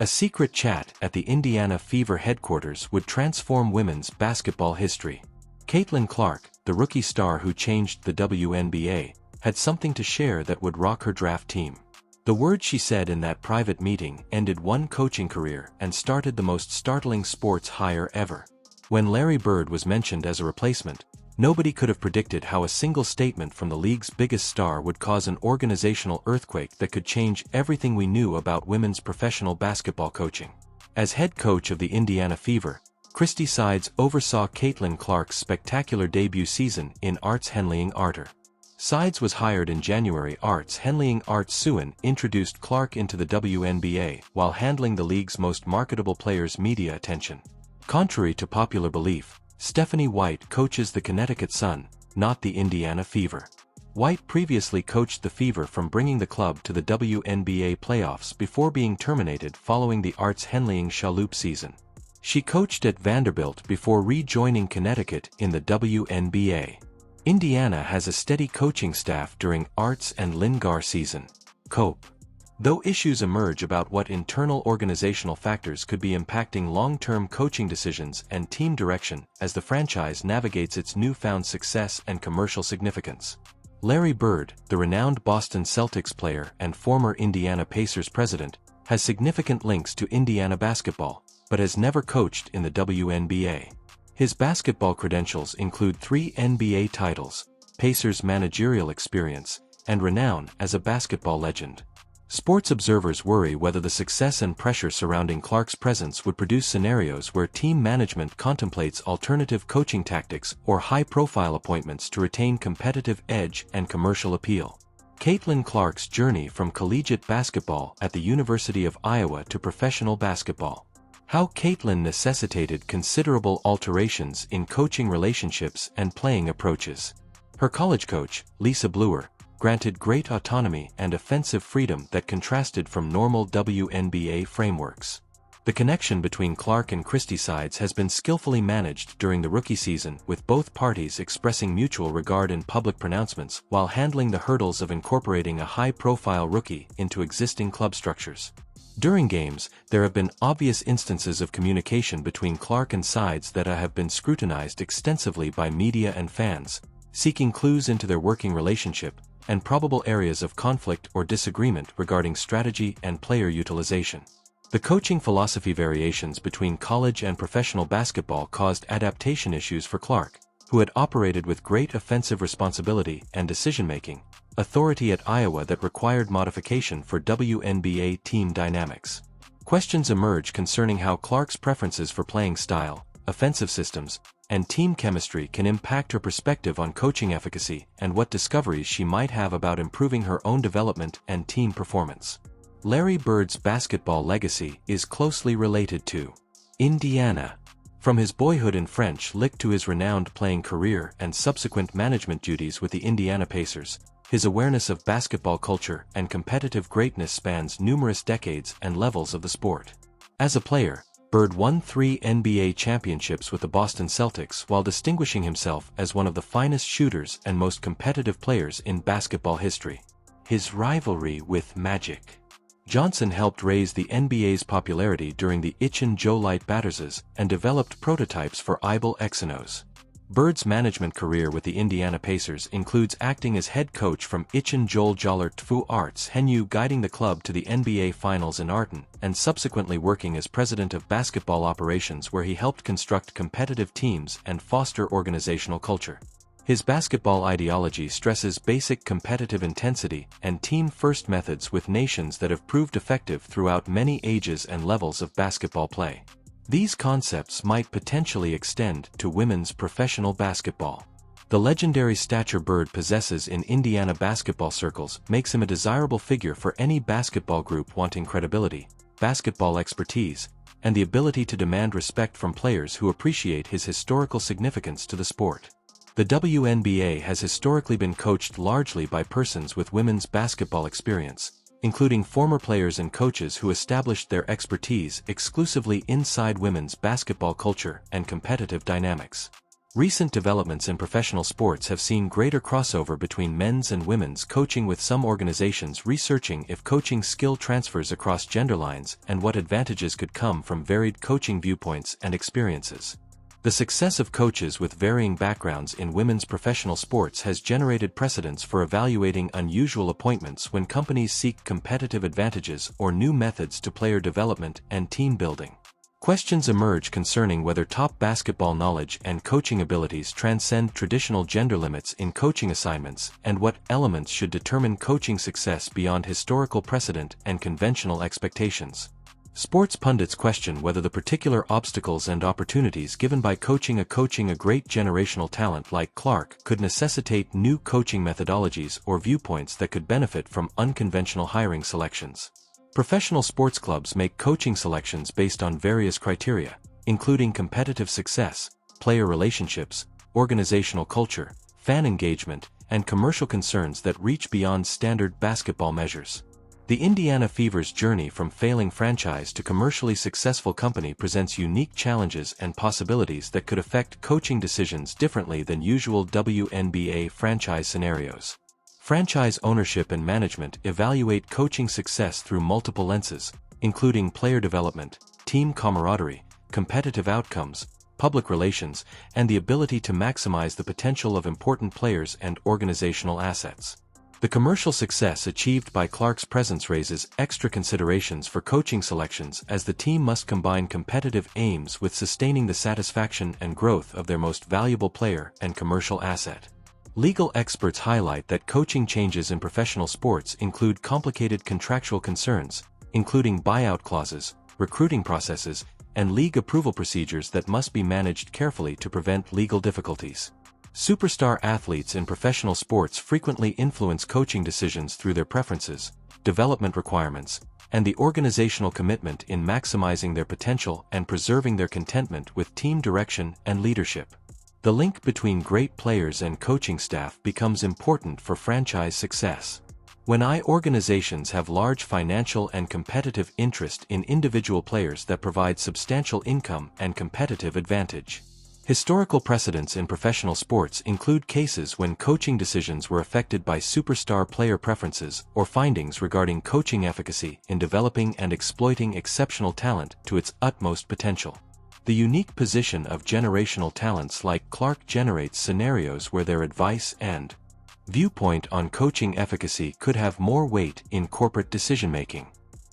A secret chat at the Indiana Fever headquarters would transform women's basketball history. Caitlin Clark, the rookie star who changed the WNBA, had something to share that would rock her draft team. The words she said in that private meeting ended one coaching career and started the most startling sports hire ever. When Larry Bird was mentioned as a replacement, nobody could have predicted how a single statement from the league's biggest star would cause an organizational earthquake that could change everything we knew about women's professional basketball coaching. As head coach of the Indiana Fever, Christy Sides oversaw Caitlin Clark's spectacular debut season in Arts Henleying Arter. Sides was hired in January. Arts Henleying Art Suin introduced Clark into the WNBA while handling the league's most marketable players' media attention. Contrary to popular belief, Stephanie White coaches the Connecticut Sun, not the Indiana Fever. White previously coached the Fever from bringing the club to the WNBA playoffs before being terminated following the Arts Henleying Chaloupe season. She coached at Vanderbilt before rejoining Connecticut in the WNBA. Indiana has a steady coaching staff during Arts and Lingard season. Cope. Though issues emerge about what internal organizational factors could be impacting long-term coaching decisions and team direction as the franchise navigates its newfound success and commercial significance. Larry Bird, the renowned Boston Celtics player and former Indiana Pacers president, has significant links to Indiana basketball, but has never coached in the WNBA. His basketball credentials include 3 NBA titles, Pacers managerial experience, and renown as a basketball legend. Sports observers worry whether the success and pressure surrounding Clark's presence would produce scenarios where team management contemplates alternative coaching tactics or high-profile appointments to retain competitive edge and commercial appeal. Caitlin Clark's journey from collegiate basketball at the University of Iowa to professional basketball. How Caitlin necessitated considerable alterations in coaching relationships and playing approaches. Her college coach, Lisa Bluer, granted great autonomy and offensive freedom that contrasted from normal WNBA frameworks. The connection between Clark and Christy Sides has been skillfully managed during the rookie season, with both parties expressing mutual regard in public pronouncements while handling the hurdles of incorporating a high-profile rookie into existing club structures. During games, there have been obvious instances of communication between Clark and Sides that have been scrutinized extensively by media and fans, seeking clues into their working relationship and probable areas of conflict or disagreement regarding strategy and player utilization. The coaching philosophy variations between college and professional basketball caused adaptation issues for Clark, who had operated with great offensive responsibility and decision-making authority at Iowa that required modification for WNBA team dynamics. Questions emerge concerning how Clark's preferences for playing style, offensive systems, and team chemistry can impact her perspective on coaching efficacy and what discoveries she might have about improving her own development and team performance. Larry Bird's basketball legacy is closely related to Indiana. From his boyhood in French Lick to his renowned playing career and subsequent management duties with the Indiana Pacers, his awareness of basketball culture and competitive greatness spans numerous decades and levels of the sport. As a player, Bird won 3 NBA championships with the Boston Celtics while distinguishing himself as one of the finest shooters and most competitive players in basketball history. His rivalry with Magic Johnson helped raise the NBA's popularity during the Itchin' Joe Light Batterses and developed prototypes for Ibel Xnos. Bird's management career with the Indiana Pacers includes acting as head coach from Itchin' Joel Jollert Tfu Arts Henyu, guiding the club to the NBA Finals in Arton, and subsequently working as president of basketball operations where he helped construct competitive teams and foster organizational culture. His basketball ideology stresses basic competitive intensity and team-first methods with nations that have proved effective throughout many ages and levels of basketball play. These concepts might potentially extend to women's professional basketball. The legendary stature Bird possesses in Indiana basketball circles makes him a desirable figure for any basketball group wanting credibility, basketball expertise, and the ability to demand respect from players who appreciate his historical significance to the sport. The WNBA has historically been coached largely by persons with women's basketball experience, including former players and coaches who established their expertise exclusively inside women's basketball culture and competitive dynamics. Recent developments in professional sports have seen greater crossover between men's and women's coaching, with some organizations researching if coaching skill transfers across gender lines and what advantages could come from varied coaching viewpoints and experiences. The success of coaches with varying backgrounds in women's professional sports has generated precedents for evaluating unusual appointments when companies seek competitive advantages or new methods to player development and team building. Questions emerge concerning whether top basketball knowledge and coaching abilities transcend traditional gender limits in coaching assignments, and what elements should determine coaching success beyond historical precedent and conventional expectations. Sports pundits question whether the particular obstacles and opportunities given by coaching a great generational talent like Clark could necessitate new coaching methodologies or viewpoints that could benefit from unconventional hiring selections. Professional sports clubs make coaching selections based on various criteria, including competitive success, player relationships, organizational culture, fan engagement, and commercial concerns that reach beyond standard basketball measures. The Indiana Fever's journey from failing franchise to commercially successful company presents unique challenges and possibilities that could affect coaching decisions differently than usual WNBA franchise scenarios. Franchise ownership and management evaluate coaching success through multiple lenses, including player development, team camaraderie, competitive outcomes, public relations, and the ability to maximize the potential of important players and organizational assets. The commercial success achieved by Clark's presence raises extra considerations for coaching selections, as the team must combine competitive aims with sustaining the satisfaction and growth of their most valuable player and commercial asset. Legal experts highlight that coaching changes in professional sports include complicated contractual concerns, including buyout clauses, recruiting processes, and league approval procedures that must be managed carefully to prevent legal difficulties. Superstar athletes in professional sports frequently influence coaching decisions through their preferences, development requirements, and the organizational commitment in maximizing their potential and preserving their contentment with team direction and leadership. The link between great players and coaching staff becomes important for franchise success. When organizations have large financial and competitive interest in individual players that provide substantial income and competitive advantage. Historical precedents in professional sports include cases when coaching decisions were affected by superstar player preferences or findings regarding coaching efficacy in developing and exploiting exceptional talent to its utmost potential. The unique position of generational talents like Clark generates scenarios where their advice and viewpoint on coaching efficacy could have more weight in corporate decision-making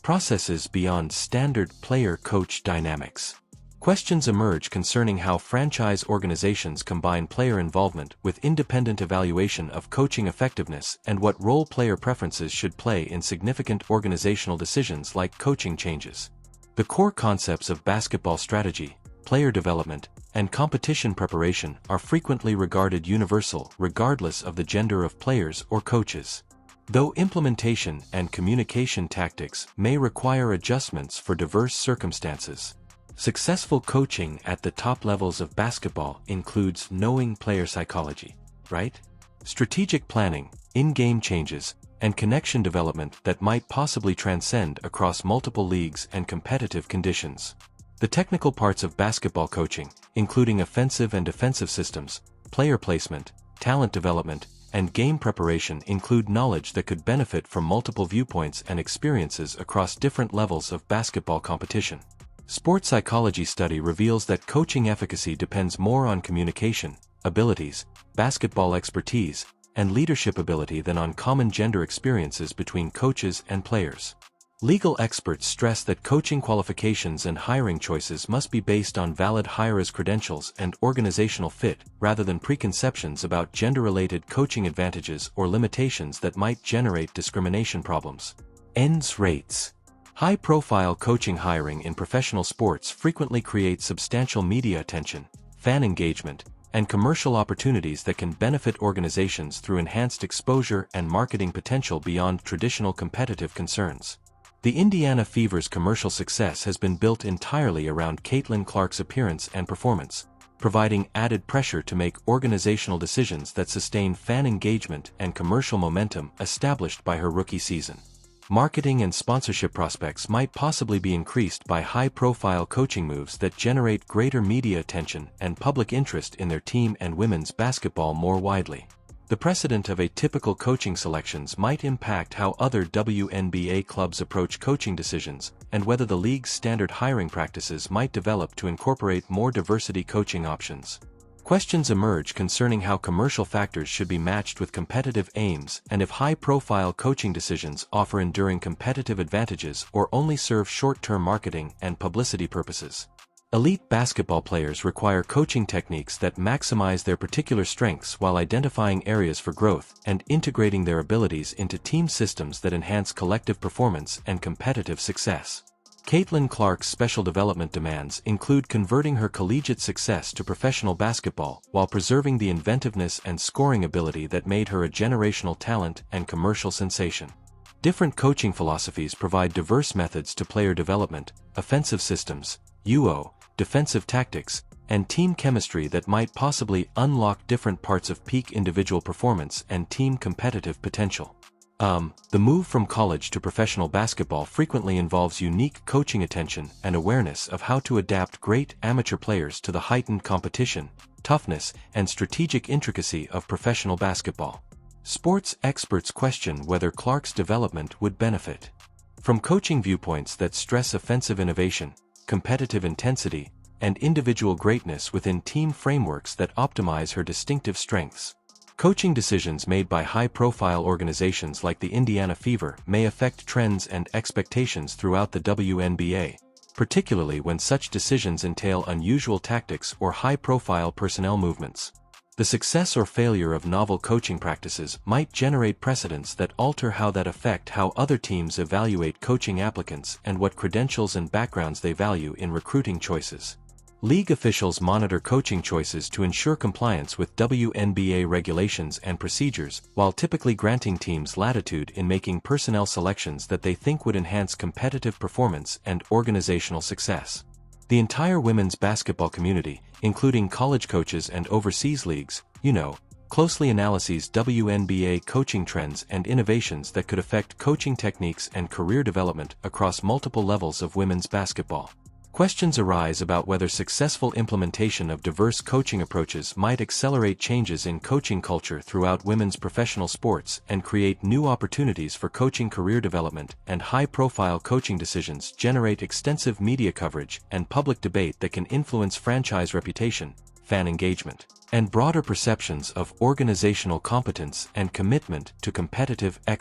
processes beyond standard player-coach dynamics. Questions emerge concerning how franchise organizations combine player involvement with independent evaluation of coaching effectiveness, and what role player preferences should play in significant organizational decisions like coaching changes. The core concepts of basketball strategy, player development, and competition preparation are frequently regarded universal regardless of the gender of players or coaches. Though implementation and communication tactics may require adjustments for diverse circumstances. Successful coaching at the top levels of basketball includes knowing player psychology, right? Strategic planning, in-game changes, and connection development that might possibly transcend across multiple leagues and competitive conditions. The technical parts of basketball coaching, including offensive and defensive systems, player placement, talent development, and game preparation, include knowledge that could benefit from multiple viewpoints and experiences across different levels of basketball competition. Sports psychology study reveals that coaching efficacy depends more on communication, abilities, basketball expertise, and leadership ability than on common gender experiences between coaches and players. Legal experts stress that coaching qualifications and hiring choices must be based on valid hirers' credentials and organizational fit, rather than preconceptions about gender-related coaching advantages or limitations that might generate discrimination problems. Ends rates. High-profile coaching hiring in professional sports frequently creates substantial media attention, fan engagement, and commercial opportunities that can benefit organizations through enhanced exposure and marketing potential beyond traditional competitive concerns. The Indiana Fever's commercial success has been built entirely around Caitlin Clark's appearance and performance, providing added pressure to make organizational decisions that sustain fan engagement and commercial momentum established by her rookie season. Marketing and sponsorship prospects might possibly be increased by high-profile coaching moves that generate greater media attention and public interest in their team and women's basketball more widely. The precedent of atypical coaching selections might impact how other WNBA clubs approach coaching decisions, and whether the league's standard hiring practices might develop to incorporate more diversity coaching options. Questions emerge concerning how commercial factors should be matched with competitive aims and if high-profile coaching decisions offer enduring competitive advantages or only serve short-term marketing and publicity purposes. Elite basketball players require coaching techniques that maximize their particular strengths while identifying areas for growth and integrating their abilities into team systems that enhance collective performance and competitive success. Caitlin Clark's special development demands include converting her collegiate success to professional basketball while preserving the inventiveness and scoring ability that made her a generational talent and commercial sensation. Different coaching philosophies provide diverse methods to player development, offensive systems, defensive tactics, and team chemistry that might possibly unlock different parts of peak individual performance and team competitive potential. The move from college to professional basketball frequently involves unique coaching attention and awareness of how to adapt great amateur players to the heightened competition, toughness, and strategic intricacy of professional basketball. Sports experts question whether Clark's development would benefit from coaching viewpoints that stress offensive innovation, competitive intensity, and individual greatness within team frameworks that optimize her distinctive strengths. Coaching decisions made by high-profile organizations like the Indiana Fever may affect trends and expectations throughout the WNBA, particularly when such decisions entail unusual tactics or high-profile personnel movements. The success or failure of novel coaching practices might generate precedents that alter how other teams evaluate coaching applicants and what credentials and backgrounds they value in recruiting choices. League officials monitor coaching choices to ensure compliance with WNBA regulations and procedures, while typically granting teams latitude in making personnel selections that they think would enhance competitive performance and organizational success. The entire women's basketball community, including college coaches and overseas leagues, closely analyses WNBA coaching trends and innovations that could affect coaching techniques and career development across multiple levels of women's basketball. Questions arise about whether successful implementation of diverse coaching approaches might accelerate changes in coaching culture throughout women's professional sports and create new opportunities for coaching career development, and high-profile coaching decisions generate extensive media coverage and public debate that can influence franchise reputation, fan engagement, and broader perceptions of organizational competence and commitment to competitive excellence.